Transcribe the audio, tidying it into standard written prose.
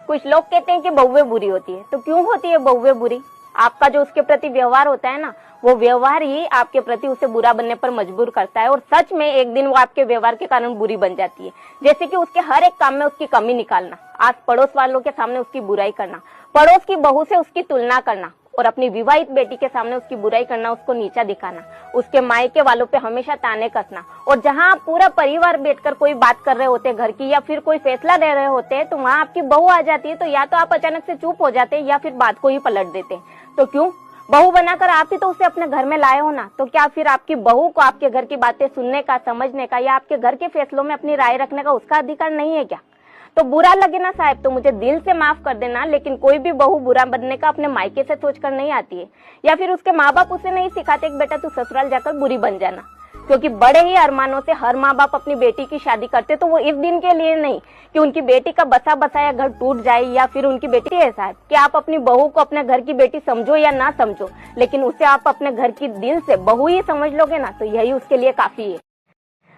कुछ लोग कहते हैं कि बहुएं बुरी होती है, तो क्यों होती है बहुएं बुरी? आपका जो उसके प्रति व्यवहार होता है ना, वो व्यवहार ही आपके प्रति उसे बुरा बनने पर मजबूर करता है और सच में एक दिन वो आपके व्यवहार के कारण बुरी बन जाती है। जैसे कि उसके हर एक काम में उसकी कमी निकालना, आज पड़ोस वालों के सामने उसकी बुराई करना, पड़ोस की बहू से उसकी तुलना करना और अपनी विवाहित बेटी के सामने उसकी बुराई करना, उसको नीचा दिखाना, उसके मायके वालों पे हमेशा ताने कसना। और जहां आप पूरा परिवार बैठकर कोई बात कर रहे होते घर की या फिर कोई फैसला ले रहे होते हैं, तो वहां आपकी बहू आ जाती है, तो या तो आप अचानक से चुप हो जाते हैं या फिर बात को ही पलट देते हैं। तो क्यों? बहू बनाकर आप ही तो उसे अपने घर में लाए हो ना, तो क्या फिर आपकी बहू को आपके घर की बातें सुनने का, समझने का या आपके घर के फैसलों में अपनी राय रखने का उसका अधिकार नहीं है क्या? तो बुरा लगे ना साहब तो मुझे दिल से माफ कर देना, लेकिन कोई भी बहू बुरा बनने का अपने मायके से सोचकर नहीं आती है, या फिर उसके माँ बाप उसे नहीं सिखाते कि बेटा तू ससुराल जाकर बुरी बन जाना। क्योंकि बड़े ही अरमानों से हर माँ बाप अपनी बेटी की शादी करते, तो वो इस दिन के लिए नहीं कि उनकी बेटी का बसा बसाया घर टूट जाए या फिर उनकी बेटी है साहब कि आप अपनी बहू को अपने घर की बेटी समझो या ना समझो, लेकिन उसे आप अपने घर की दिल से बहू ही समझ लोगे ना, तो यही उसके लिए काफी है।